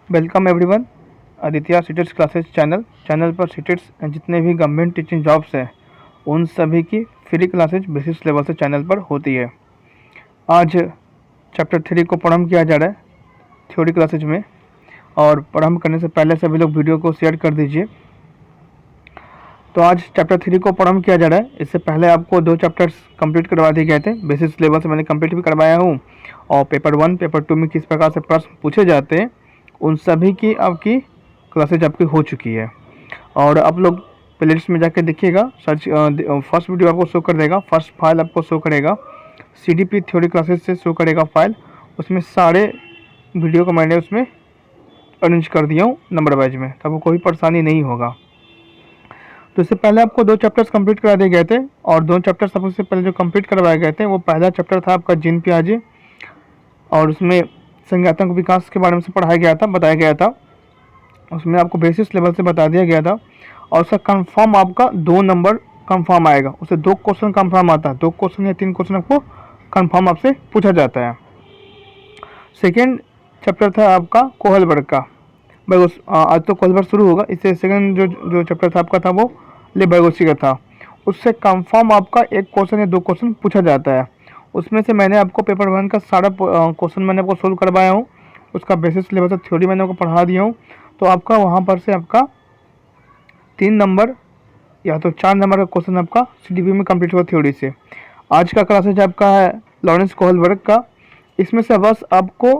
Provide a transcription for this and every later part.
Welcome everyone. Aditya CTETs classes channel पर CTETs जितने भी गवर्नमेंट टीचिंग जॉब्स हैं उन सभी की फ्री क्लासेज बेसिस लेवल से चैनल पर होती है। आज चैप्टर 3 को प्रारंभ किया जा रहा है थ्योरी क्लासेज में, और प्रारंभ करने से पहले सभी लोग वीडियो को शेयर कर दीजिए। तो आज चैप्टर 3 को प्रारंभ किया जा रहा है। इससे पहले आपको 2 चैप्टर्स कंप्लीट करवा दिए गए थे, बेसिस लेवल से मैंने कंप्लीट भी करवाया हूँ, और पेपर 1 पेपर 2 में किस प्रकार से प्रश्न पूछे जाते हैं उन सभी की आपकी क्लासेज आपकी हो चुकी है। और आप लोग प्लेलिस्ट में जाके देखिएगा, सर्च फर्स्ट वीडियो आपको शो कर देगा, फर्स्ट फाइल आपको शो करेगा, CDP थ्योरी क्लासेज से शो करेगा फाइल। उसमें सारे वीडियो को मैंने उसमें अरेंज कर दिया हूँ नंबर वाइज में, तो आपको कोई परेशानी नहीं होगा। तो इससे पहले आपको 2 चैप्टर्स कंप्लीट करा दिए गए थे, और 2 चैप्टर्स आपको इससे पहले जो कंप्लीट करवाए गए थे वो पहला चैप्टर था आपका जीन पियाजे, और उसमें संज्ञानात्मक विकास के बारे में से पढ़ाया गया था, बताया गया था। उसमें आपको बेसिस लेवल से बता दिया गया था, और उसका कंफर्म आपका 2 नंबर कंफर्म आएगा। उससे 2 क्वेश्चन कंफर्म आता है, 2 क्वेश्चन या 3 क्वेश्चन आपको कंफर्म आपसे पूछा जाता है। सेकेंड चैप्टर था आपका कोहलबर्ग का। आज तो कोहलबर्ग शुरू होगा, इससे सेकेंड जो चैप्टर था आपका था वो ले-बर्गोसी का था। उससे कंफर्म आपका 1 क्वेश्चन या 2 क्वेश्चन पूछा जाता है। उसमें से मैंने आपको पेपर 1 का सारा क्वेश्चन मैंने आपको सोल्व करवाया हूँ, उसका बेसिस लेवल से थ्योरी मैंने आपको पढ़ा दिया हूँ। तो आपका वहाँ पर से आपका 3 नंबर या तो 4 नंबर का क्वेश्चन आपका CDP में कंप्लीट हुआ थ्योरी से। आज का क्लासेज आपका है लॉरेंस कोहलबर्ग का। इसमें से बस आपको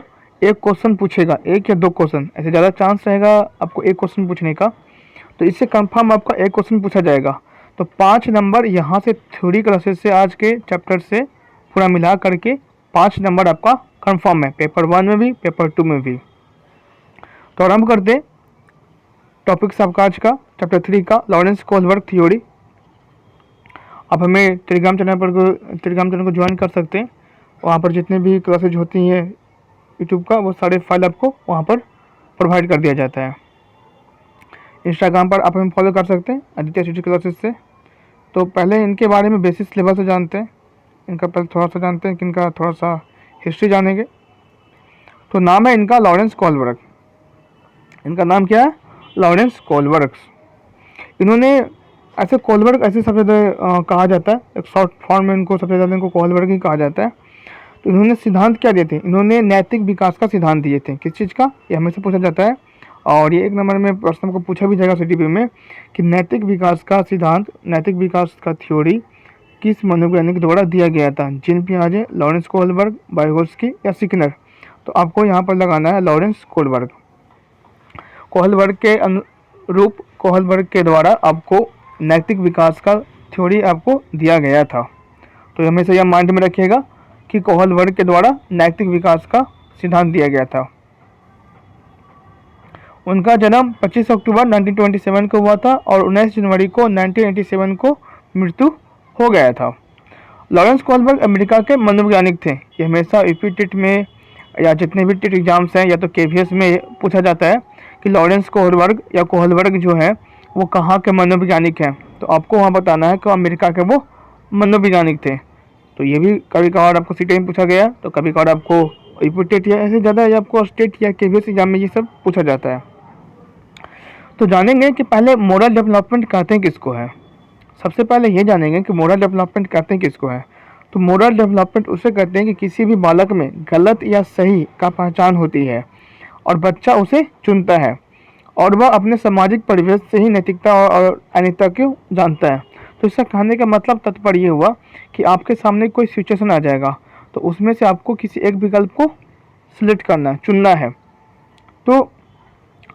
1 क्वेश्चन पूछेगा, 1 या 2 क्वेश्चन, ऐसे ज़्यादा चांस रहेगा आपको 1 क्वेश्चन पूछने का। तो इससे कंफर्म आपका 1 क्वेश्चन पूछा जाएगा। तो 5 नंबर यहाँ से थ्योरी क्लासेज से आज के चैप्टर से पूरा मिला करके 5 नंबर आपका कंफर्म है, पेपर 1 में भी पेपर 2 में भी। तो आरम्भ करते टॉपिक्स आपका आज का चैप्टर 3 का लॉरेंस कोहलबर्ग थ्योरी। आप हमें टेलीग्राम चैनल को ज्वाइन कर सकते हैं। वहाँ पर जितने भी क्लासेज होती हैं यूट्यूब का वो सारे फाइल आपको वहाँ पर प्रोवाइड कर दिया जाता है। इंस्टाग्राम पर आप हमें फॉलो कर सकते हैं आदित्य सीटेट्स क्लासेस से। तो पहले इनके बारे में बेसिस लेवल से जानते हैं, इनका पहले थोड़ा सा जानते हैं कि इनका थोड़ा सा हिस्ट्री जानेंगे। तो नाम है इनका लॉरेंस कोहलबर्ग। इनका नाम क्या है? Lawrence Kohlberg. इन्होंने ऐसे कोहलबर्ग ऐसे सबसे ज़्यादा कहा जाता है, एक शॉर्ट फॉर्म में इनको सबसे ज़्यादा इनको कोहलबर्ग ही कहा जाता है। तो इन्होंने सिद्धांत क्या दिए थे? इन्होंने नैतिक विकास का सिद्धांत दिए थे। किस चीज़ का? ये हमेशा पूछा जाता है, और ये 1 नंबर में प्रश्न को पूछा भी जाएगा CDP में कि नैतिक विकास का सिद्धांत, नैतिक विकास का थ्योरी किस मनोवैज्ञानिक द्वारा दिया गया था? जीन पियाजे, लॉरेंस कोहलबर्ग, वाइगोत्स्की या स्किनर? तो आपको यहाँ पर लगाना है लॉरेंस कोहलबर्ग। कोहलबर्ग के अनुरूप कोहलबर्ग के द्वारा आपको नैतिक विकास का थ्योरी आपको दिया गया था। तो हमेशा यह माइंड में रखिएगा कि कोहलबर्ग के द्वारा नैतिक विकास का सिद्धांत दिया गया था। उनका जन्म 25 अक्टूबर 1927 को हुआ था, और 19 जनवरी को 1987 को मृत्यु हो गया था। लॉरेंस कोहलबर्ग अमेरिका के मनोवैज्ञानिक थे। ये हमेशा यूपी टेट में या जितने भी टेट एग्जाम्स हैं या तो KVS में पूछा जाता है कि लॉरेंस कोहलबर्ग या कोहलबर्ग जो है वो कहाँ के मनोवैज्ञानिक हैं। तो आपको वहाँ बताना है कि अमेरिका के वो मनोवैज्ञानिक थे। तो ये भी कभी कभार आपको CTET में पूछा गया, तो कभी कभार आपको यूपी टेट या ऐसे ज़्यादा आपको स्टेट या KVS एग्जाम में ये सब पूछा जाता है। तो जानेंगे कि पहले मोरल डेवलपमेंट कहते हैं किसको है। सबसे पहले ये जानेंगे कि मोरल डेवलपमेंट कहते हैं किसको है। तो मोरल डेवलपमेंट उसे कहते हैं कि किसी भी बालक में गलत या सही का पहचान होती है, और बच्चा उसे चुनता है, और वह अपने सामाजिक परिवेश से ही नैतिकता और अनैतिकता को जानता है। तो इसका कहने का मतलब तात्पर्य ये हुआ कि आपके सामने कोई सिचुएशन आ जाएगा, तो उसमें से आपको किसी एक विकल्प को सिलेक्ट करना है, चुनना है। तो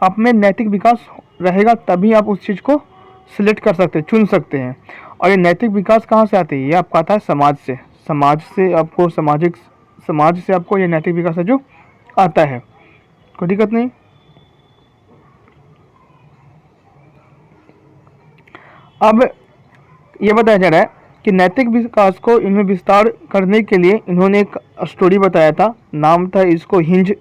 आप में नैतिक विकास रहेगा तभी आप उस चीज़ को सिलेक्ट कर सकते हैं, चुन सकते हैं। और ये नैतिक विकास कहाँ से आती है? ये आपका आता है समाज से। समाज से आपको ये नैतिक विकास है जो आता है। कोई दिक्कत नहीं। अब ये बताया जा रहा है कि नैतिक विकास को इन्हें विस्तार करने के लिए इन्होंने एक स्टोरी बताया था, नाम था इसको हिंज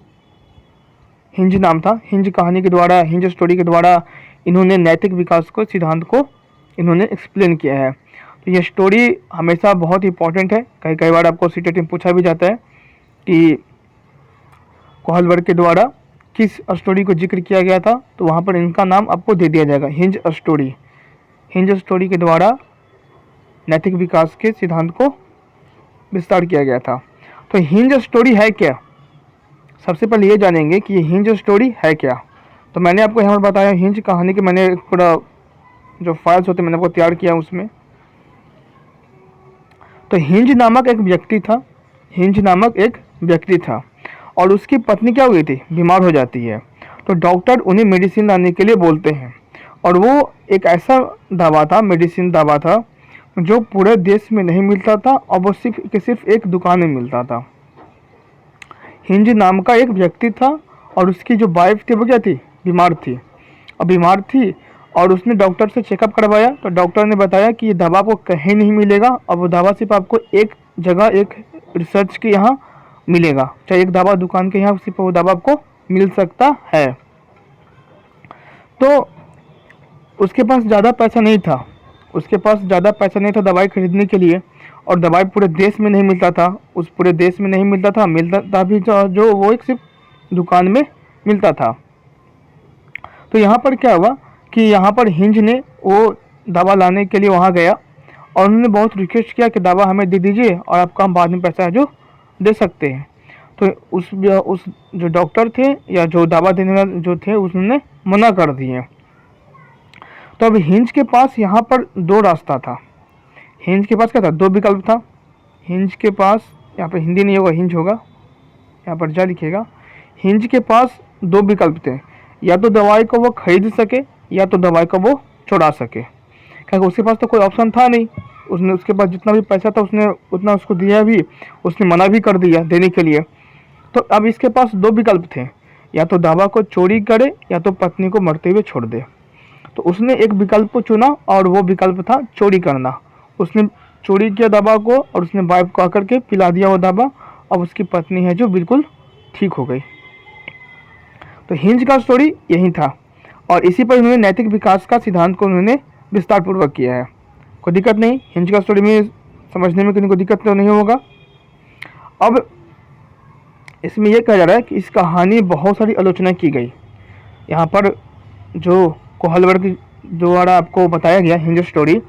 नाम था। हिंज कहानी के द्वारा, हिंज स्टोरी के द्वारा इन्होंने नैतिक विकास को सिद्धांत को इन्होंने एक्सप्लेन किया है। तो ये स्टोरी हमेशा बहुत इंपॉर्टेंट है। कई बार आपको CTET में पूछा भी जाता है कि कोहलबर्ग के द्वारा किस स्टोरी को जिक्र किया गया था, तो वहाँ पर इनका नाम आपको दे दिया जाएगा, हिंज स्टोरी। हिंज स्टोरी के द्वारा नैतिक विकास के सिद्धांत को विस्तार किया गया था। तो हिंज स्टोरी है क्या, सबसे पहले ये जानेंगे कि ये हिंज स्टोरी है क्या। तो मैंने आपको यहाँ पर बताया हिंज कहानी की, मैंने पूरा जो फाइल्स होते मैंने आपको तैयार किया उसमें। तो हिंज नामक एक व्यक्ति था, हिंज नामक एक व्यक्ति था और उसकी पत्नी क्या हुई थी, बीमार हो जाती है। तो डॉक्टर उन्हें मेडिसिन लाने के लिए बोलते हैं और वो एक ऐसा दवा था, मेडिसिन दवा था जो पूरे देश में नहीं मिलता था और वो सिर्फ एक दुकान में मिलता था। हिंज नाम का एक व्यक्ति था और उसकी जो वाइफ थी वो क्या थी, बीमार थी। और बीमार थी और उसने डॉक्टर से चेकअप करवाया, तो डॉक्टर ने बताया कि ये दवा आपको कहीं नहीं मिलेगा और वो दवा सिर्फ आपको एक जगह, एक रिसर्च के यहाँ मिलेगा, चाहे एक दवा दुकान के यहाँ सिर्फ वो दवा आपको मिल सकता है। तो उसके पास ज़्यादा पैसा नहीं था, उसके पास ज़्यादा पैसा नहीं था दवाई खरीदने के लिए, और दवाई पूरे देश में नहीं मिलता था, उस पूरे देश में नहीं मिलता था, मिलता था भी जो वो एक सिर्फ दुकान में मिलता था। तो यहाँ पर क्या हुआ कि यहाँ पर हिंज ने वो दवा लाने के लिए वहाँ गया और उन्होंने बहुत रिक्वेस्ट किया कि दवा हमें दे दीजिए और आपका हम बाद में पैसा है जो दे सकते हैं। तो उस जो डॉक्टर थे या जो दवा देने वाले जो थे उन्होंने मना कर दिए। तो अब हिंज के पास यहाँ पर दो रास्ता था, हिंज के पास क्या था, दो विकल्प था। हिंज के पास, यहाँ पर हिंदी नहीं होगा, हिंज होगा, यहाँ पर जा लिखिएगा। हिंज के पास दो विकल्प थे, या तो दवाई को वो खरीद सके या तो दवाई को वो चुरा सके, क्योंकि उसके पास तो कोई ऑप्शन था नहीं। उसने, उसके पास जितना भी पैसा था उसने उतना उसको दिया भी, उसने मना भी कर दिया देने के लिए। तो अब इसके पास दो विकल्प थे, या तो दवा को चोरी करे या तो पत्नी को मरते हुए छोड़ दे। तो उसने एक विकल्प को चुना और वो विकल्प था चोरी करना। उसने चोरी किया दवा को और उसने वाइफ को आकर के पिला दिया वो दवा, अब उसकी पत्नी है जो बिल्कुल ठीक हो गई। तो हिंज का स्टोरी यही था और इसी पर उन्होंने नैतिक विकास का सिद्धांत को उन्होंने विस्तार पूर्वक किया है। कोई दिक्कत नहीं, हिंज का स्टोरी में समझने में कोई दिक्कत तो नहीं होगा। अब इसमें यह कहा जा रहा है कि इस कहानी बहुत सारी आलोचना की गई। यहाँ पर जो कोहलबर्ग द्वारा आपको बताया गया हिंज स्टोरी,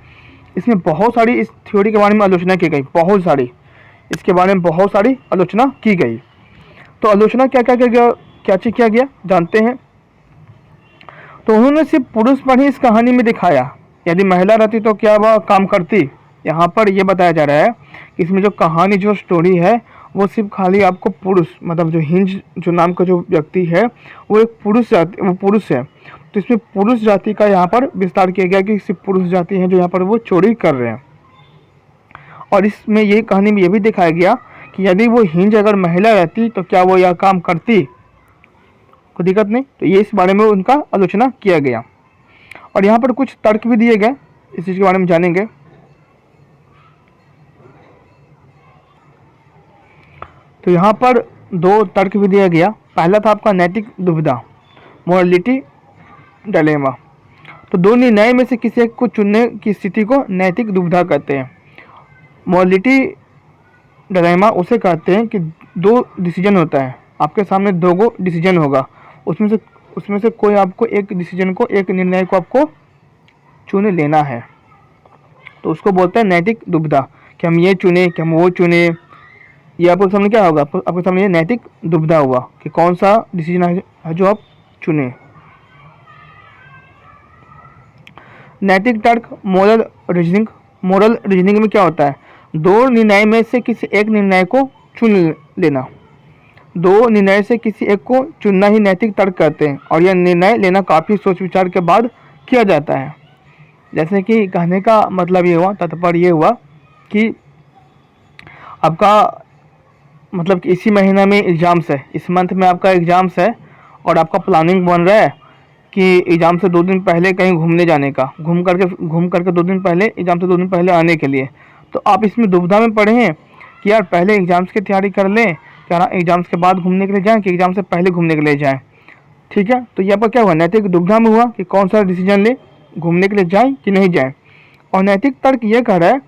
इसमें बहुत सारी इस थ्योरी के बारे में आलोचना की गई, बहुत सारी इसके बारे में बहुत सारी आलोचना की गई। तो आलोचना क्या क्या किया गया जानते हैं। तो उन्होंने सिर्फ पुरुष पर ही इस कहानी में दिखाया, यदि महिला रहती तो क्या वह काम करती। यहाँ पर यह बताया जा रहा है कि इसमें जो कहानी, जो स्टोरी है वो सिर्फ खाली आपको पुरुष, मतलब जो हिंज जो नाम का जो व्यक्ति है वो एक पुरुष जाति, वो पुरुष है। तो इसमें पुरुष जाति का यहाँ पर विस्तार किया गया कि सिर्फ पुरुष जाति हैं जो यहाँ पर वो चोरी कर रहे हैं। और इसमें ये कहानी में ये भी दिखाया गया कि यदि वो हिंज अगर महिला रहती तो क्या वो यह काम करती, कोई दिक्कत नहीं। तो ये इस बारे में उनका आलोचना किया गया और यहाँ पर कुछ तर्क भी दिए गए, इस चीज़ के बारे में जानेंगे। तो यहाँ पर दो तर्क भी दिया गया। पहला था आपका नैतिक दुविधा, मोरलिटी डायलेमा। तो दो निर्णय में से किसी एक को चुनने की स्थिति को नैतिक दुविधा कहते हैं। मोरलिटी डायलेमा उसे कहते हैं कि दो डिसीजन होता है, आपके सामने दो डिसीजन होगा, उसमें से कोई आपको एक डिसीजन को, एक निर्णय को आपको चुन लेना है, तो उसको बोलते हैं नैतिक दुविधा, कि हम ये चुने कि हम वो चुने। ये आपके सामने क्या होगा, आपके सामने ये नैतिक दुविधा हुआ कि कौन सा डिसीजन है जो आप चुने। नैतिक तर्क, मोरल रीजनिंग में क्या होता है, दो निर्णय में से किसी एक निर्णय को चुन लेना, दो निर्णय से किसी एक को चुनना ही नैतिक तर्क कहते हैं। और यह निर्णय लेना काफ़ी सोच विचार के बाद किया जाता है। जैसे कि कहने का मतलब ये हुआ, तात्पर्य ये हुआ कि आपका मतलब कि इसी महीना में एग्ज़ाम्स है, इस मंथ में आपका एग्ज़ाम्स है और आपका प्लानिंग बन रहा है कि एग्ज़ाम से 2 दिन पहले कहीं घूमने जाने का, घूम करके 2 दिन पहले, एग्ज़ाम से 2 दिन पहले आने के लिए। तो आप इसमें दुविधा में पड़े हैं कि यार पहले एग्ज़ाम्स की तैयारी कर लें, क्या एग्ज़ाम्स के बाद घूमने के लिए जाएं कि एग्ज़ाम से पहले घूमने के लिए जाएं। ठीक है, तो यहाँ पर क्या हुआ, नैतिक दुविधा में हुआ कि कौन सा डिसीजन ले, घूमने के लिए जाएं कि नहीं जाएं। और नैतिक तर्क ये कह रहा है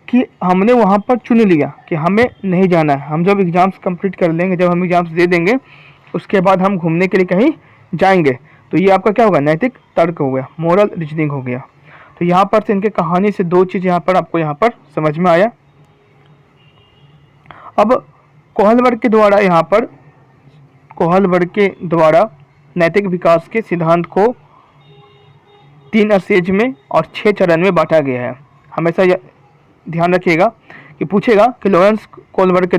कि हमने वहाँ पर चुन लिया कि हमें नहीं जाना है, हम जब एग्ज़ाम्स कंप्लीट कर लेंगे, जब हम एग्ज़ाम्स दे देंगे उसके बाद हम घूमने के लिए कहीं जाएंगे। तो ये आपका क्या होगा, नैतिक तर्क हो गया, मोरल रीजनिंग हो गया। तो यहाँ पर से इनके कहानी से दो चीज़ यहाँ पर आपको यहाँ पर समझ में आया। अब कोहलबर्ग के द्वारा नैतिक विकास के सिद्धांत को 3 स्टेज में और 6 चरण में बांटा गया है। हमेशा ध्यान रखिएगा कि पूछेगा कि लॉरेंस कोहलबर्ग के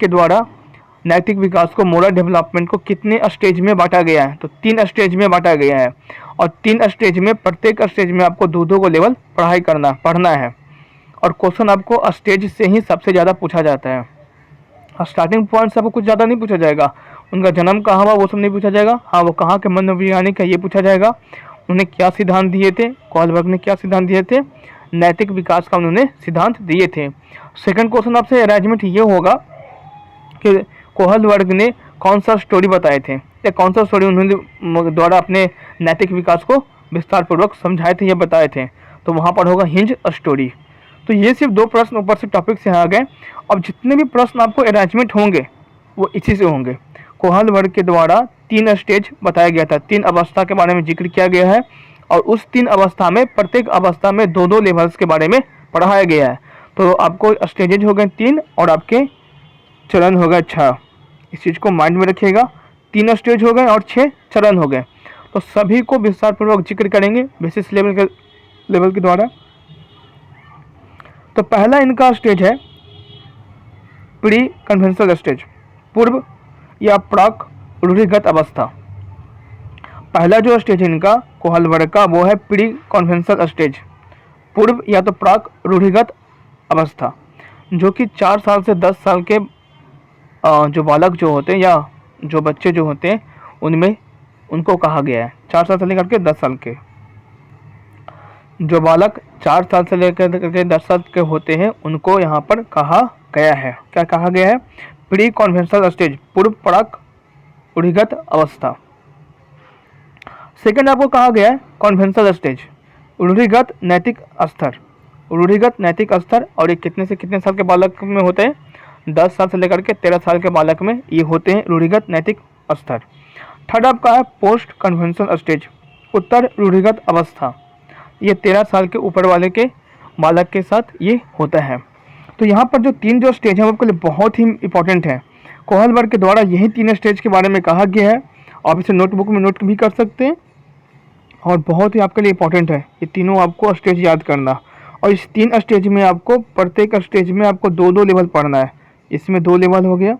द्वारा नैतिक विकास को, मोरल डेवलपमेंट को कितने स्टेज में बांटा गया है। तो 3 स्टेज में बांटा गया है और 3 स्टेज में, प्रत्येक स्टेज में आपको दो को लेवल पढ़ना है और क्वेश्चन आपको स्टेज से ही सबसे ज़्यादा पूछा जाता है। स्टार्टिंग पॉइंट से आपको कुछ ज़्यादा नहीं पूछा जाएगा, उनका जन्म कहाँ हुआ वो सब नहीं पूछा जाएगा। हाँ, वो कहाँ के मनोवैज्ञानिक है ये पूछा जाएगा, उन्होंने क्या सिद्धांत दिए थे, कोहलबर्ग ने क्या सिद्धांत दिए थे, नैतिक विकास का उन्होंने सिद्धांत दिए थे। सेकंड क्वेश्चन आपसे अरेंजमेंट ये होगा कि कोहलबर्ग ने कौन सा स्टोरी बताए थे या कौन सा स्टोरी उन्होंने द्वारा अपने नैतिक विकास को विस्तार पूर्वक समझाए थे या बताए थे। तो वहाँ पर होगा हिंज स्टोरी। तो ये सिर्फ 2 प्रश्न ऊपर से टॉपिक से आ गए। अब जितने भी प्रश्न आपको अरेंजमेंट होंगे वो इसी से होंगे। कोहलबर्ग के द्वारा 3 स्टेज बताया गया था, 3 अवस्था के बारे में जिक्र किया गया है और उस 3 अवस्था में, प्रत्येक अवस्था में 2 लेवल्स के बारे में पढ़ाया गया है। तो आपको स्टेजेज हो गए 3 और आपके चरण हो गए 6। इस चीज़ को माइंड में रखिएगा, 3 स्टेज हो गए और 6 चरण हो गए। तो सभी को विस्तार पूर्वक जिक्र करेंगे बेसिस लेवल के द्वारा। तो पहला इनका स्टेज है प्री कन्वेंशनल स्टेज, पूर्व या प्राक रूढ़िगत अवस्था। पहला जो स्टेज है इनका कोहलबर्ग का वो है प्री कन्वेंशनल स्टेज, पूर्व या तो प्राक रूढ़िगत अवस्था, जो कि 4 साल से 10 साल के जो बालक जो होते हैं या जो बच्चे जो होते हैं उनमें उनको कहा गया है। 4 साल से लेकर के 10 साल के जो बालक 4 साल से लेकर के 10 साल के होते हैं उनको यहाँ पर कहा गया है। क्या कहा गया है? प्री कन्वेंशनल स्टेज, पूर्व प्राक रूढ़िगत अवस्था। सेकंड आपको कहा गया है कन्वेंशनल स्टेज, रूढ़िगत नैतिक स्तर। रूढ़िगत नैतिक स्तर और ये कितने से कितने साल के बालक में होते हैं? 10 साल से लेकर के 13 साल के बालक में ये होते हैं रूढ़िगत नैतिक स्तर। थर्ड आपका है पोस्ट कन्वेंशनल स्टेज, उत्तर रूढ़िगत अवस्था। ये 13 साल के ऊपर वाले के बालक के साथ ये होता है। तो यहाँ पर जो 3 जो स्टेज हैं वो आपके लिए बहुत ही इंपॉर्टेंट है। कोहलबर्ग के द्वारा यही 3 स्टेज के बारे में कहा गया है। आप इसे नोटबुक में नोट भी कर सकते हैं और बहुत ही आपके लिए इंपॉर्टेंट है ये तीनों आपको स्टेज याद करना। और इस 3 स्टेज में आपको, प्रत्येक स्टेज में आपको 2 लेवल पढ़ना है। इसमें 2 लेवल हो गया,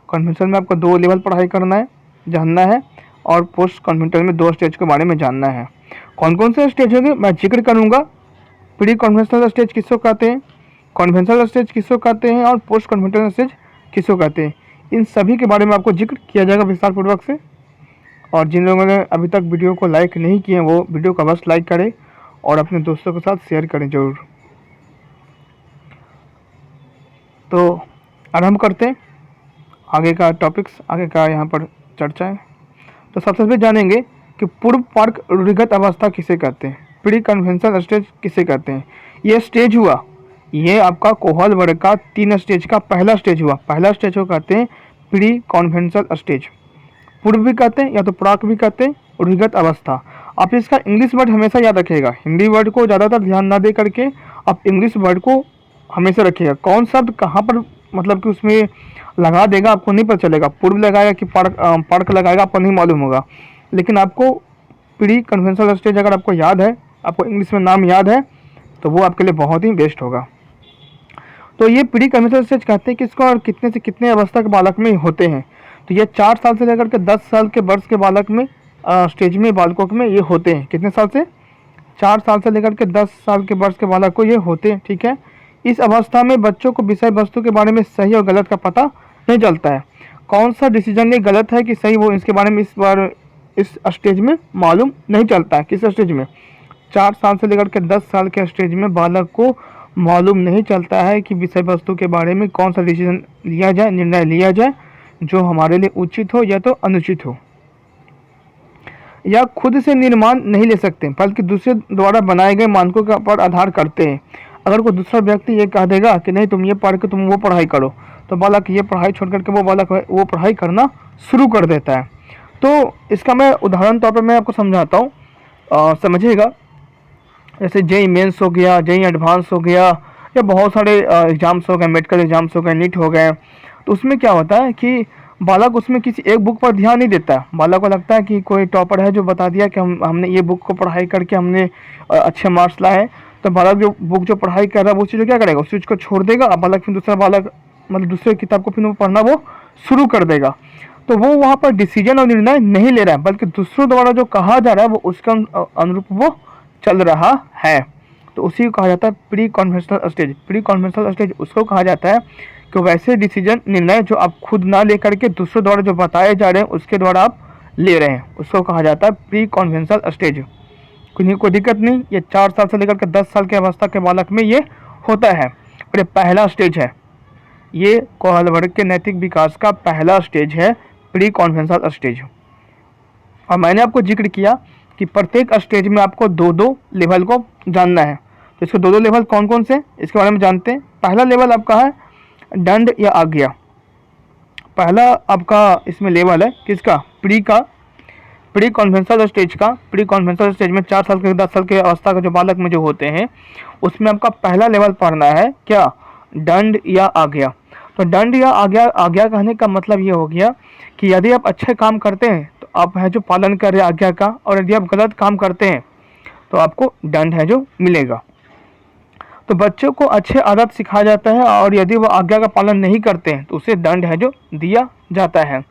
कन्वेंशनल में आपको 2 लेवल पढ़ाई करना है, जानना है, और पोस्ट कन्वेंशनल में 2 स्टेज के बारे में जानना है। कौन कौन से स्टेज होंगे मैं जिक्र करूंगा। प्री कन्वेंशनल स्टेज किसको कहते हैं, कन्वेंशनल स्टेज किसको कहते हैं और पोस्ट कन्वेंशनल स्टेज किसको कहते हैं, इन सभी के बारे में आपको जिक्र किया जाएगा विस्तार पूर्वक से। और जिन लोगों ने अभी तक वीडियो को लाइक नहीं किए वो वीडियो को बस लाइक करें और अपने दोस्तों के साथ शेयर करें जरूर। तो आरंभ करते हैं आगे का टॉपिक्स, आगे का यहाँ पर चर्चा है। तो सबसे पहले जानेंगे कि पूर्व प्राक रूढ़िगत अवस्था किसे कहते हैं, प्री कन्वेंशनल स्टेज किसे कहते हैं। ये स्टेज हुआ, ये आपका कोहलबर्ग का 3 स्टेज का पहला स्टेज हुआ। पहला स्टेज को कहते हैं प्री कन्वेंशनल स्टेज, पूर्व भी कहते हैं या तो प्राक भी कहते हैं, रूढ़िगत अवस्था। आप इसका इंग्लिश वर्ड हमेशा याद रखिएगा, हिंदी वर्ड को ज़्यादातर ध्यान ना दे करके आप इंग्लिश वर्ड को हमेशा रखिएगा। कौन शब्द कहाँ पर मतलब कि उसमें लगा देगा आपको नहीं पता चलेगा, पूर्व लगाएगा कि प्राक लगाएगा आपको नहीं मालूम होगा। लेकिन आपको प्री कन्वेंशनल स्टेज अगर आपको याद है, आपको इंग्लिश में नाम याद है, तो वो आपके लिए बहुत ही बेस्ट होगा। तो ये प्री कन्वेंशनल स्टेज कहते हैं किसको और कितने से कितने अवस्था के बालक में होते हैं। तो ये 4 साल से लेकर के 10 साल के वर्ष के बालक में स्टेज में बालकों में ये होते हैं। कितने साल से? 4 साल से लेकर के 10 साल के वर्ष के बालक को ये होते हैं। ठीक है, इस अवस्था में बच्चों को विषय वस्तु के बारे में सही और गलत का पता नहीं चलता है। कौन सा डिसीजन ये गलत है कि सही, वो इसके बारे में इस स्टेज में मालूम नहीं चलता है। किस स्टेज में? 4 साल से लेकर के 10 साल के स्टेज में बालक को मालूम नहीं चलता है कि विषय वस्तु के बारे में कौन सा डिसीजन लिया जाए, निर्णय लिया जाए जो हमारे लिए उचित हो या तो अनुचित हो, या खुद से निर्माण नहीं ले सकते बल्कि दूसरे द्वारा बनाए गए मानकों पर आधार करते हैं। अगर कोई दूसरा व्यक्ति ये कह देगा कि नहीं तुम ये पढ़ के तुम वो पढ़ाई करो, तो बालक ये पढ़ाई छोड़ करके वो बालक वो पढ़ाई करना शुरू कर देता है। तो इसका मैं उदाहरण तौर पर मैं आपको समझाता हूँ, समझिएगा। जैसे जेई मेंस हो गया, जेई एडवांस हो गया, या बहुत सारे एग्ज़ाम्स हो गए, मेडिकल एग्ज़ाम्स हो गए, नीट हो गए। तो उसमें क्या होता है कि बालक उसमें किसी एक बुक पर ध्यान नहीं देता है। बालक को लगता है कि कोई टॉपर है जो बता दिया कि हमने ये बुक को पढ़ाई करके हमने अच्छे मार्क्स लाए हैं। तो बालक जो बुक जो पढ़ाई कर रहा है वो चीज़ क्या करेगा, उस चीज़ को छोड़ देगा। अब बालक फिर दूसरा बालक मतलब दूसरे किताब को फिर वो पढ़ना वो शुरू कर देगा। तो वो वहाँ पर डिसीजन और निर्णय नहीं ले रहा है, बल्कि दूसरों द्वारा जो कहा जा रहा है वो उसके अनुरूप वो चल रहा है। तो उसी को कहा जाता है pre conventional stage. Pre conventional stage उसको कहा जाता है कि वैसे डिसीजन निर्णय जो आप खुद ना लेकर के दूसरों द्वारा जो बताए जा रहे हैं उसके द्वारा आप ले रहे हैं, उसको कहा जाता है प्री कन्वेंशनल स्टेज। कोई दिक्कत नहीं, ये 4 साल से लेकर के 10 साल की अवस्था के बालक में ये होता है। और ये पहला स्टेज है, ये कोहल वर्ग के नैतिक विकास का पहला स्टेज है, प्री कन्वेंशनल स्टेज। और मैंने आपको जिक्र किया कि प्रत्येक स्टेज में आपको दो लेवल को जानना है। तो इसके दो लेवल कौन कौन से, इसके बारे में जानते हैं। पहला लेवल आपका है दंड या आज्ञा। पहला आपका इसमें लेवल है किसका, प्री कन्वेंशनल स्टेज का। प्री कन्वेंशनल स्टेज में 4 साल के 10 साल के अवस्था के जो बालक में जो होते हैं उसमें आपका पहला लेवल पढ़ना है क्या, दंड या आज्ञा। तो दंड या आज्ञा कहने का मतलब ये हो गया कि यदि आप अच्छे काम करते हैं तो आप है जो पालन कर रहे हैं आज्ञा का, और यदि आप गलत काम करते हैं तो आपको दंड है जो मिलेगा। तो बच्चों को अच्छे आदत सिखाया जाता है, और यदि वो आज्ञा का पालन नहीं करते हैं तो उसे दंड है जो दिया जाता है।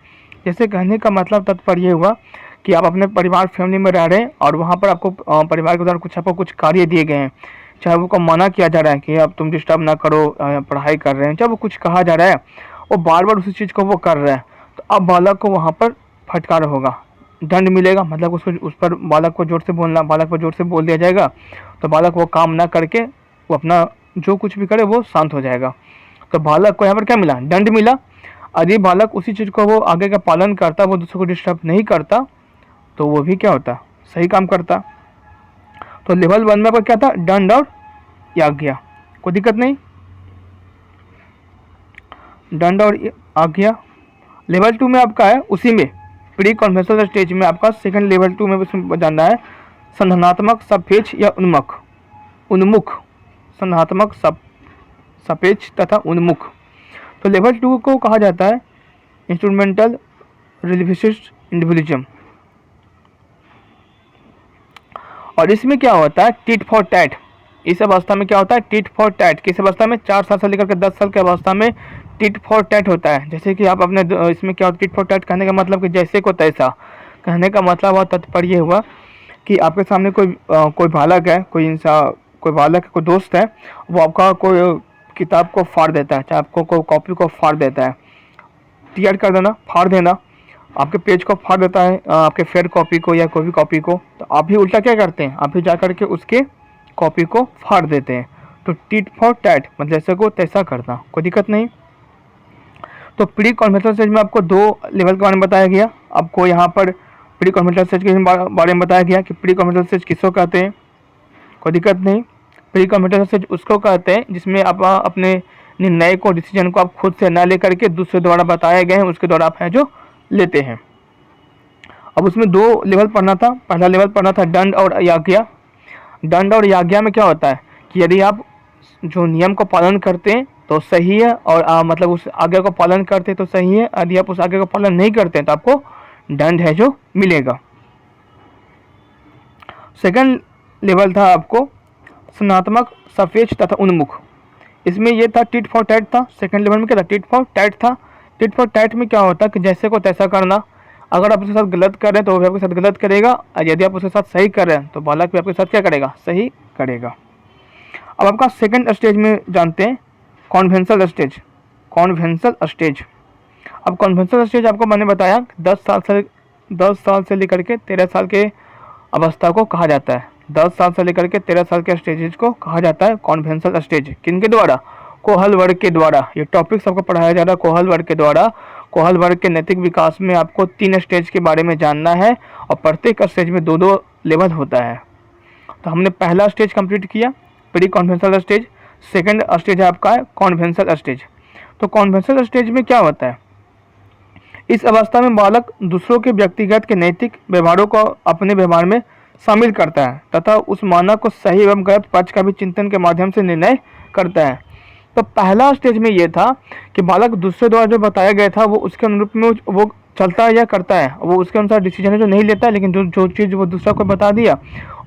जैसे कहने का मतलब तात्पर्य ये हुआ कि आप अपने परिवार फैमिली में रह रहे हैं और वहाँ पर आपको परिवार के द्वारा आपको कुछ कार्य दिए गए हैं, चाहे वो को मना किया जा रहा है कि अब तुम डिस्टर्ब ना करो, पढ़ाई कर रहे हैं, चाहे वो कुछ कहा जा रहा है, वो बार बार उसी चीज़ को वो कर रहा है, तो अब बालक को वहाँ पर फटकार होगा, दंड मिलेगा। मतलब उसको उस पर बालक को जोर से बोलना, बालक को जोर से बोल दिया जाएगा तो बालक वो काम ना करके वो अपना जो कुछ भी करे वो शांत हो जाएगा। तो बालक को यहाँ पर क्या मिला, दंड मिला। यदि बालक उसी चीज़ को वो आगे का पालन करता, वो दूसरों को डिस्टर्ब नहीं करता, तो वो भी क्या होता, सही काम करता। तो लेवल 1 में आपका क्या था, दंड और आज्ञा, कोई दिक्कत नहीं, दंड और आज्ञा। लेवल 2 में आपका है उसी में प्री कन्वेंशनल स्टेज में आपका सेकंड लेवल 2 में उसमें जानना है संधानात्मक, सापेक्ष या उन्मुख, संधानात्मक, सापेक्ष तथा उन्मुख। तो लेवल 2 को कहा जाता है इंस्ट्रूमेंटल रिलेटिविस्ट इंडिविजुअलिज्म। और इसमें क्या होता है, टिट फॉर टैट। इस अवस्था में क्या होता है, टिट फॉर टैट। किस अवस्था में, 4 साल से लेकर के 10 साल की अवस्था में टिट फॉर टैट होता है। जैसे कि आप अपने इसमें क्या होता है, टिट फॉर टैट कहने का मतलब कि जैसे को तैसा, कहने का मतलब और तात्पर्य हुआ कि आपके सामने कोई बालक है, कोई बालक कोई दोस्त है, वो आपका कोई किताब को फाड़ देता है, चाहे आपको कोई कॉपी को फाड़ देता है, टीयर कर देना, फाड़ देना, आपके पेज को फाड़ देता है, आपके फेयर कॉपी को या कोई भी कॉपी को, तो आप भी उल्टा क्या करते हैं, आप भी जा करके उसके कॉपी को फाड़ देते हैं। तो टिट फॉर टैट मतलब जैसे को तैसा करना, कोई दिक्कत नहीं। तो प्री कन्वेंशनल स्टेज में आपको 2 लेवल के बारे में बताया गया। आपको यहाँ पर प्री कन्वेंशनल स्टेज के बारे में बताया गया कि प्री कन्वेंशनल स्टेज किसको कहते हैं, कोई दिक्कत नहीं। प्री कन्वेंशनल स्टेज उसको कहते हैं जिसमें आप अपने निर्णय को, डिसीजन को आप खुद से ना लेकर के दूसरे द्वारा बताए गए हैं उसके द्वारा आप हैं जो लेते हैं। अब उसमें 2 लेवल पढ़ना था। पहला लेवल पढ़ना था दंड और आज्ञा। दंड और आज्ञा में क्या होता है कि यदि आप जो नियम को पालन करते हैं तो सही है, और मतलब उस आज्ञा को पालन करते हैं तो सही है। यदि आप उस आज्ञा को पालन नहीं करते हैं तो आपको दंड है जो मिलेगा। सेकंड लेवल था आपको संधानात्मक, सापेक्ष तथा उन्मुख। इसमें ये था टिट फॉर टैट था। सेकंड लेवल में क्या था, टिट फॉर टैट था। टिट फॉर टैट में क्या होता है कि जैसे को तैसा करना। अगर आप उसके साथ गलत कर रहे हैं तो वो भी आपके साथ गलत करेगा, और यदि आप उसके साथ सही कर रहे हैं तो बालक भी आपके साथ क्या करेगा, सही करेगा। अब आपका सेकंड स्टेज में जानते हैं कॉन्वेंशनल स्टेज। कॉन्वेंशनल स्टेज, अब कॉन्वेंशनल स्टेज आपको मैंने बताया 10 साल से लेकर के 13 साल के अवस्था को कहा जाता है। 10 साल से लेकर के 13 साल के स्टेजेस को कहा जाता है कॉन्वेंशनल स्टेज। किनके द्वारा, कोहल वर्ग के द्वारा। ये टॉपिक सबको पढ़ाया जा रहा है कोहल वर्ग के द्वारा। कोहल वर्ग के नैतिक विकास में आपको 3 स्टेज के बारे में जानना है, और प्रत्येक स्टेज में 2 लेवल होता है। तो हमने पहला स्टेज कंप्लीट किया, pre conventional stage. Second stage है आपका है कॉन्वेंशनल स्टेज। तो कॉन्वेंशनल स्टेज में क्या होता है, इस अवस्था में बालक दूसरों के व्यक्तिगत के नैतिक व्यवहारों को अपने व्यवहार में शामिल करता है तथा उस मानक को सही एवं गलत पक्ष का भी चिंतन के माध्यम से निर्णय करता है। तो पहला स्टेज में ये था कि बालक दूसरे द्वारा जो बताया गया था वो उसके अनुरूप में वो चलता है या करता है, वो उसके अनुसार डिसीजन है जो नहीं लेता है, लेकिन जो जो चीज़ वो दूसरा को बता दिया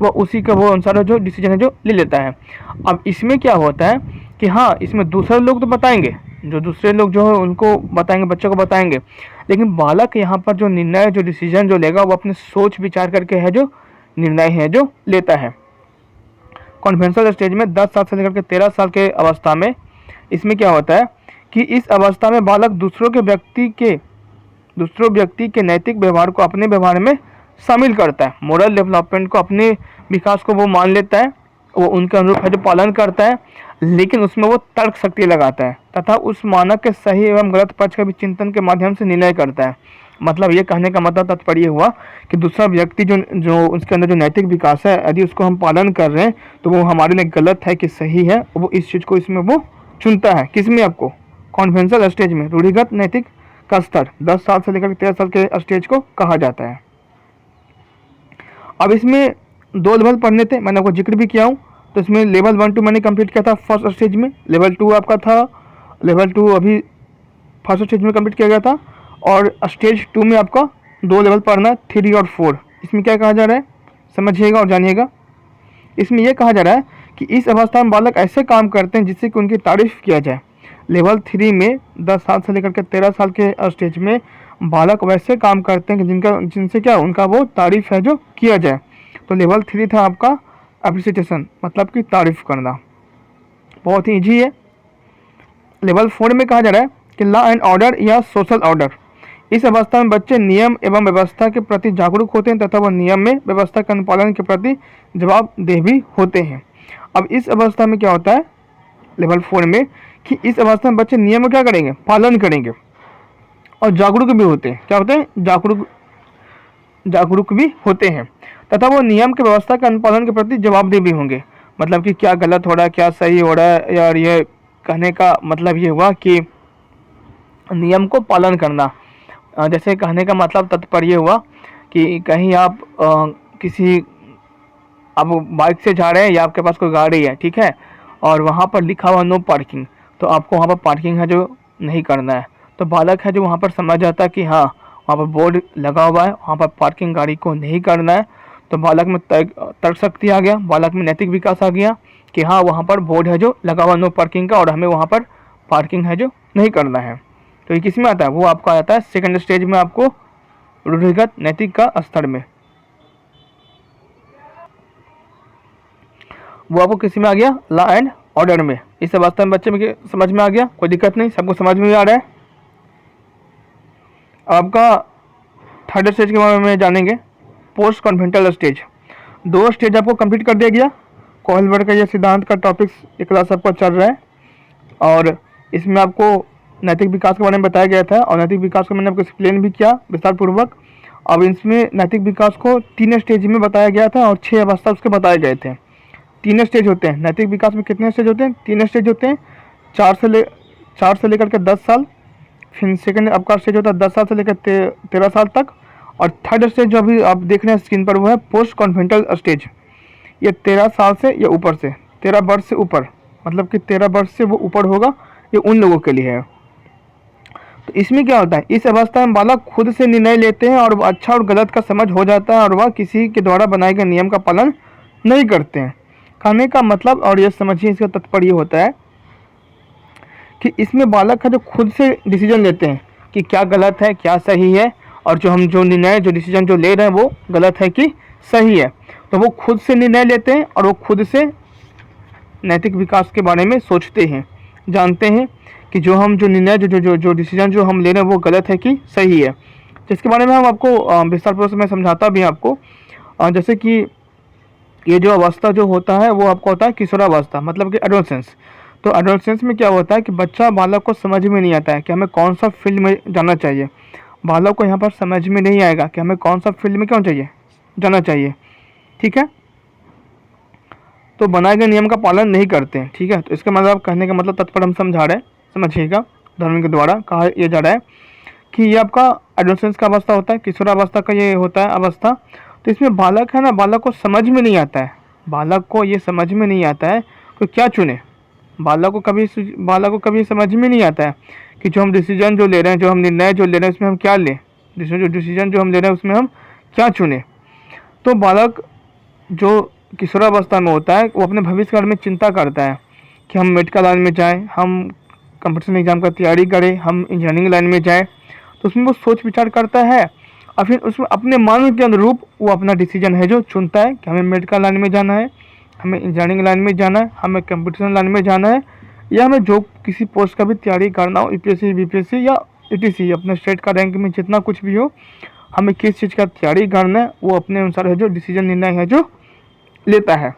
वो उसी का वो अनुसार जो डिसीजन है जो ले लेता है। अब इसमें क्या होता है कि हाँ, इसमें दूसरे लोग तो बताएंगे, जो दूसरे लोग जो है उनको बताएंगे, बच्चों को बताएंगे, लेकिन बालक यहाँ पर जो निर्णय जो डिसीजन जो लेगा वो अपने सोच विचार करके है जो निर्णय है जो लेता है। कॉन्वेंशनल स्टेज में 10 साल से लेकर के 13 साल के अवस्था में इसमें क्या होता है कि इस अवस्था में बालक दूसरों व्यक्ति के नैतिक व्यवहार को अपने व्यवहार में शामिल करता है, मोरल डेवलपमेंट को अपने विकास को वो मान लेता है, वो उनके अनुरूप है जो पालन करता है, लेकिन उसमें वो तर्क शक्ति लगाता है तथा उस मानक के सही एवं गलत पक्ष का भी चिंतन के माध्यम से निर्णय करता है। मतलब ये कहने का मतलब तात्पर्य हुआ कि दूसरा व्यक्ति जो जो उसके अंदर जो नैतिक विकास है, यदि उसको हम पालन कर रहे हैं तो वो हमारे लिए गलत है कि सही है, वो इस चीज़ को इसमें वो चुनता है। किसमें? आपको कॉन्वेंशनल स्टेज में रूढ़िगत नैतिक का स्तर 10 साल से लेकर 13 साल के स्टेज को कहा जाता है। अब इसमें 2 लेवल पढ़ने थे, मैंने आपको जिक्र भी किया हूँ। तो इसमें लेवल 1 2 मैंने कंप्लीट किया था फर्स्ट स्टेज में, लेवल 2 आपका था, लेवल 2 अभी फर्स्ट स्टेज में कंप्लीट किया गया था, और स्टेज 2 में आपका 2 लेवल पढ़ना है, 3 और 4। इसमें क्या कहा जा रहा है समझिएगा और जानिएगा। इसमें यह कहा जा रहा है कि इस अवस्था में बालक ऐसे काम करते हैं जिससे कि उनकी तारीफ किया जाए। लेवल 3 में 10 साल से लेकर के 13 साल के स्टेज में बालक वैसे काम करते हैं कि जिनसे क्या उनका वो तारीफ है जो किया जाए। तो लेवल 3 था आपका अप्रिसिएशन, मतलब कि तारीफ करना, बहुत ही ईजी है। लेवल 4 में कहा जा रहा है कि लॉ एंड ऑर्डर या सोशल ऑर्डर। इस अवस्था में बच्चे नियम एवं व्यवस्था के प्रति जागरूक होते हैं तथा वह नियम में व्यवस्था के अनुपालन के प्रति जवाबदेह भी होते हैं। अब इस अवस्था में क्या होता है लेवल 4 में कि इस अवस्था में बच्चे नियम क्या करेंगे, पालन करेंगे और जागरूक भी होते हैं। क्या होते हैं? जागरूक भी होते हैं तथा वो नियम के व्यवस्था के अनुपालन के प्रति जवाबदेह भी होंगे। मतलब कि क्या गलत हो रहा है, क्या सही हो रहा है, यार ये कहने का मतलब ये हुआ कि नियम को पालन करना। जैसे कहने का मतलब तात्पर्य हुआ कि कहीं आप आप बाइक से जा रहे हैं या आपके पास कोई गाड़ी है, ठीक है, और वहाँ पर लिखा हुआ नो पार्किंग, तो आपको वहाँ पर पार्किंग है जो नहीं करना है। तो बालक है जो वहाँ पर समझ जाता है कि हाँ वहाँ पर बोर्ड लगा हुआ है, वहाँ पर पार्किंग गाड़ी को नहीं करना है। तो बालक में तर्क शक्ति आ गया, बालक में नैतिक विकास आ गया कि हाँ वहाँ पर बोर्ड है जो लगा हुआ नो पार्किंग का और हमें वहाँ पर पार्किंग है जो नहीं करना है। तो ये किस में आता है? वो आपको आता है सेकंड स्टेज में, आपको रूढ़िगत नैतिक का स्तर में। वो आपको किस में आ गया? लॉ एंड ऑर्डर में। इस अवस्था में बच्चे में समझ में आ गया, कोई दिक्कत नहीं, सबको समझ में आ रहा है। आपका थर्ड स्टेज के बारे में जानेंगे, पोस्ट कॉन्वेंटल स्टेज। 2 स्टेज आपको कंप्लीट कर दिया गया। कोहलबर्ग का ये सिद्धांत का टॉपिक्स एक क्लास आपका चल रहा है और इसमें आपको नैतिक विकास के बारे में बताया गया था और नैतिक विकास को मैंने आपको एक्सप्लेन भी किया विस्तार पूर्वक। अब इसमें नैतिक विकास को 3 स्टेज में बताया गया था और 6 अवस्था उसके बताए गए थे। 3 स्टेज होते हैं नैतिक विकास में। कितने स्टेज होते हैं? 3 स्टेज होते हैं। 4 से लेकर के 10 साल, फिर सेकंड आपका स्टेज होता है 10 साल से लेकर 13 साल तक, और थर्ड स्टेज जो अभी आप देख रहे हैं स्क्रीन पर वो है पोस्ट कॉन्वेंटल स्टेज। ये 13 साल से या ऊपर से, 13 वर्ष से ऊपर, मतलब कि 13 वर्ष से वो ऊपर होगा, ये उन लोगों के लिए है। तो इसमें क्या होता है, इस अवस्था में बालक खुद से निर्णय लेते हैं और अच्छा और गलत का समझ हो जाता है और वह किसी के द्वारा बनाए गए नियम का पालन नहीं करते हैं। कहने का मतलब और ये समझिए इसका तात्पर्य होता है कि इसमें बालक है जो खुद से डिसीजन लेते हैं कि क्या गलत है क्या सही है, और जो निर्णय जो डिसीजन जो ले रहे हैं वो गलत है कि सही है। तो वो खुद से निर्णय लेते हैं और वो खुद से नैतिक विकास के बारे में सोचते हैं, जानते हैं कि जो निर्णय जो डिसीजन जो हम ले रहे हैं वो गलत है कि सही है। जिसके बारे में हम आपको विस्तार पूर्वक में समझाता भी आपको। जैसे कि ये जो अवस्था जो होता है वो आपको होता है किशोरावस्था, मतलब कि एडोलसेंस। तो एडोलसेंस में क्या होता है कि बालक को समझ में नहीं आता है कि हमें कौन सा फील्ड में जाना चाहिए। बालक को यहाँ पर समझ में नहीं आएगा कि हमें कौन सा फील्ड में जाना चाहिए, ठीक है। तो बनाए गए नियम का पालन नहीं करते हैं, ठीक है। तो इसका मतलब कहने का मतलब तात्पर्य हम समझा रहे हैं, समझिएगा उदाहरण के द्वारा कहा यह जा रहा है कि ये आपका एडोलेसेंस का अवस्था होता है, किशोरावस्था का ये होता है अवस्था। तो इसमें बालक है ना, बालक को समझ में नहीं आता है, बालक को ये समझ में नहीं आता है कि क्या चुने। बालक को कभी समझ में नहीं आता है कि जो हम डिसीजन जो ले रहे हैं, जो हम निर्णय जो ले रहे हैं, उसमें हम क्या लें, डिसीजन जो हम ले रहे हैं उसमें हम क्या चुने। तो बालक जो किशोरावस्था में होता है वो अपने भविष्य के बारे में चिंता करता है कि हम मेडिकल लाइन में जाएं, हम कंपटीशन एग्ज़ाम का तैयारी करें, हम इंजीनियरिंग लाइन में जाएं। तो उसमें वो सोच विचार करता है और फिर उसमें अपने मन के अनुरूप वो अपना डिसीजन है जो चुनता है कि हमें मेडिकल लाइन में जाना है, हमें इंजीनियरिंग लाइन में जाना है, हमें कंपटीशन लाइन में जाना है, या हमें जो किसी पोस्ट का भी तैयारी करना हो, यूपीएससी बीपीएससी या ईटीसी, अपने स्टेट का रैंक में जितना कुछ भी हो, हमें किस चीज़ का तैयारी करना है, वो अपने अनुसार है जो डिसीजन निर्णय है जो लेता है।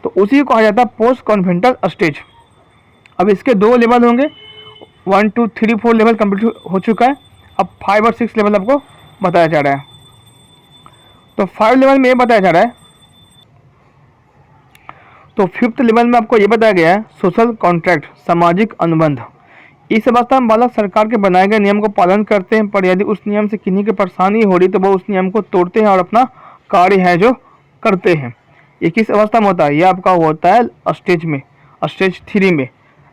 तो उसी को कहा जाता है पोस्ट कॉन्वेंटल स्टेज। अब इसके 2 लेवल होंगे, 1 2 3 4 लेवल कंप्लीट हो चुका है। अब 5 और 6 लेवल आपको बताया जा रहा है। तो 5 लेवल में ये बताया जा रहा है, तो 5th लेवल में आपको ये बताया गया है सोशल कॉन्ट्रैक्ट, सामाजिक अनुबंध। इस अवस्था में बालक सरकार के बनाए गए नियम को पालन करते हैं, पर यदि उस नियम से किन्हीं की परेशानी हो रही तो वो उस नियम को तोड़ते हैं और अपना कार्य है जो करते हैं। ये किस अवस्था में होता है? ये आपका होता है स्टेज में, स्टेज 3 में,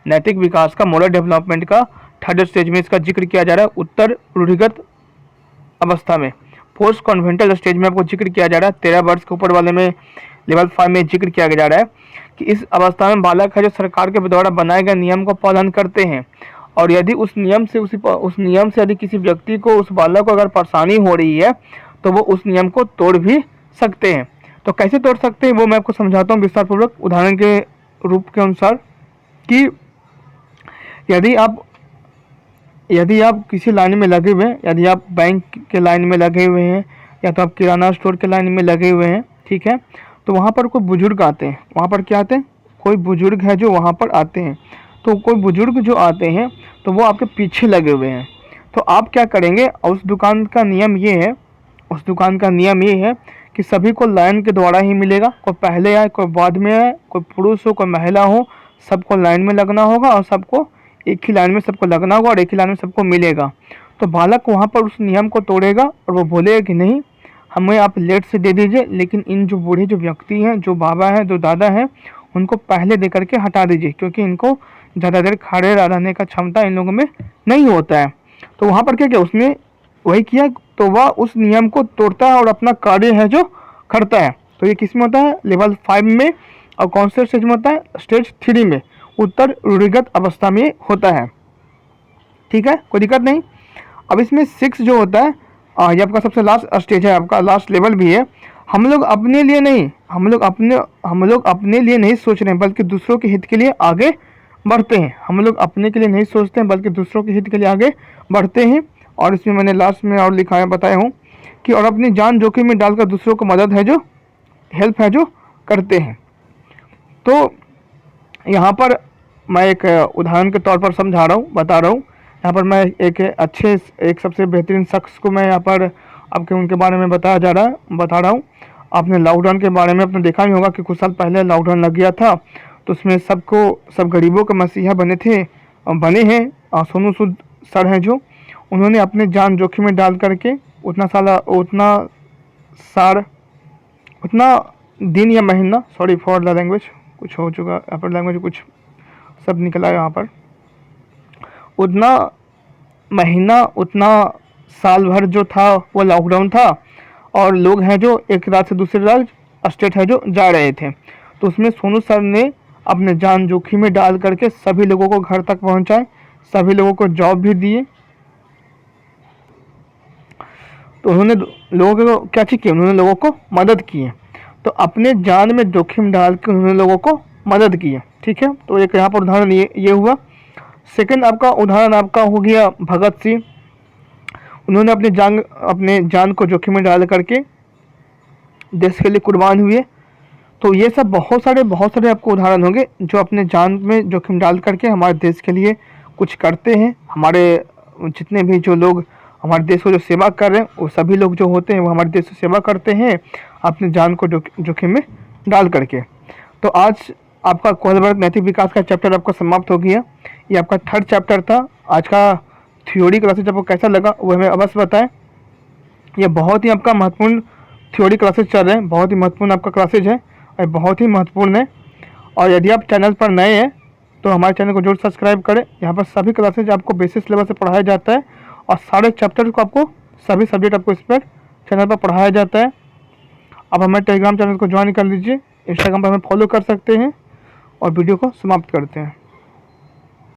नैतिक विकास का, मॉरल डेवलपमेंट का 3rd स्टेज में इसका जिक्र किया जा रहा है, उत्तर रूढ़िगत अवस्था में। पोस्ट कॉन्वेंटल स्टेज में आपको जिक्र किया जा रहा है, 13 वर्ष के ऊपर वाले में लेवल 5 में जिक्र किया जा रहा है कि इस अवस्था में बालक है जो सरकार के द्वारा बनाए गए नियम को पालन करते हैं, और यदि उस नियम से यदि किसी व्यक्ति को, उस बालक को अगर परेशानी हो रही है तो वो उस नियम को तोड़ भी सकते हैं। तो कैसे तोड़ सकते हैं वो मैं आपको समझाता हूँ विस्तार पूर्वक, उदाहरण के रूप के अनुसार कि यदि आप किसी लाइन में लगे हुए हैं, यदि आप बैंक के लाइन में लगे हुए हैं या तो आप किराना स्टोर के लाइन में लगे हुए हैं, ठीक है, तो वहाँ पर कोई बुजुर्ग आते हैं, वहाँ पर क्या आते हैं, कोई बुजुर्ग है जो वहाँ पर आते हैं। तो कोई बुजुर्ग जो आते हैं तो वो आपके पीछे लगे हुए हैं, तो आप क्या करेंगे, उस दुकान का नियम ये है कि सभी को लाइन के द्वारा ही मिलेगा, कोई पहले आए कोई बाद में आए, कोई पुरुष हो कोई महिला हो, सबको लाइन में लगना होगा और सबको एक ही लाइन में सबको लगना होगा और एक ही लाइन में सबको मिलेगा। तो बालक वहाँ पर उस नियम को तोड़ेगा और वो बोलेगा कि नहीं, हमें आप लेट से दे दीजिए, लेकिन इन जो बूढ़े जो व्यक्ति हैं, जो बाबा हैं, जो दादा हैं, उनको पहले दे करके हटा दीजिए, क्योंकि इनको ज़्यादा देर खड़े रहने का क्षमता इन लोगों में नहीं होता है। तो वहाँ पर क्या किया उसने, वही किया, तो वह उस नियम को तोड़ता है और अपना कार्य है जो करता है। तो ये किस में होता है? लेवल 5 में। और कौन से स्टेज में होता है? स्टेज 3 में, उत्तर रूढ़िगत अवस्था में होता है। ठीक है, कोई दिक्कत नहीं। अब इसमें 6 जो होता है, ये आपका सबसे लास्ट स्टेज है, आपका लास्ट लेवल भी है। हम लोग अपने लिए नहीं सोच रहे हैं, बल्कि दूसरों के हित के लिए आगे बढ़ते हैं। हम लोग अपने के लिए नहीं सोचते हैं, बल्कि दूसरों के हित के लिए आगे बढ़ते हैं। और इसमें मैंने लास्ट में और लिखा है, बताया हूँ कि और अपनी जान जोखिम में डालकर दूसरों को मदद है जो, हेल्प है जो करते हैं। तो यहाँ पर मैं एक उदाहरण के तौर पर समझा रहा हूँ, बता रहा हूँ। यहाँ पर मैं एक सबसे बेहतरीन शख्स को मैं यहाँ पर आपके उनके बारे में बता रहा हूँ। आपने लॉकडाउन के बारे में आपने देखा ही होगा कि कुछ साल पहले लॉकडाउन लग गया था, तो उसमें सब गरीबों के मसीहा बने हैं सोनू सूद सर हैं जो, उन्होंने अपने जान जोखिम में डाल करके उतना दिन या महीना, सॉरी फॉर द लैंग्वेज, कुछ हो चुका यहाँ पर, लैंग्वेज कुछ सब निकला यहाँ पर, उतना महीना उतना साल भर जो था वो लॉकडाउन था, और लोग हैं जो एक राज्य से दूसरे राज्य स्टेट है जो जा रहे थे। तो उसमें सोनू सर ने अपने जान जोखिम में डाल करके सभी लोगों को घर तक पहुंचाए, सभी लोगों को जॉब भी दिए। तो उन्होंने लोगों को क्या चीज़ किया, उन्होंने लोगों को मदद की है। तो अपने जान में जोखिम डाल के उन्होंने लोगों को मदद की है। ठीक है, तो एक यहाँ पर उदाहरण ये हुआ। सेकंड आपका उदाहरण आपका हो गया भगत सिंह। उन्होंने अपने जान को जोखिम में डाल करके देश के लिए कुर्बान हुए। तो ये सब बहुत सारे आपको उदाहरण होंगे जो अपने जान में जोखिम डाल करके हमारे देश के लिए कुछ करते हैं। हमारे जितने भी जो लोग हमारे देश को जो सेवा कर रहे हैं, वो सभी लोग जो होते हैं वो हमारे देश की सेवा करते हैं अपने जान को जोखिम में डाल करके। तो आज आपका कोहलबर्ग नैतिक विकास का चैप्टर आपका समाप्त हो गया। ये आपका 3rd चैप्टर था, आज का थ्योरी क्लासेज आपको कैसा लगा वो हमें अवश्य बताएं। ये बहुत ही आपका महत्वपूर्ण थ्योरी क्लासेज चल रहे हैं, बहुत ही महत्वपूर्ण आपका क्लासेज है और बहुत ही महत्वपूर्ण है। और यदि आप चैनल पर नए हैं तो हमारे चैनल को जरूर सब्सक्राइब करें। यहाँ पर सभी क्लासेज आपको बेसिक सिलेबस से पढ़ाया जाता है और सारे चैप्टर को आपको सभी सब्जेक्ट आपको इस पर चैनल पर पढ़ाया जाता है। आप हमारे टेलीग्राम चैनल को ज्वाइन कर लीजिए, इंस्टाग्राम पर हमें फॉलो कर सकते हैं और वीडियो को समाप्त करते हैं।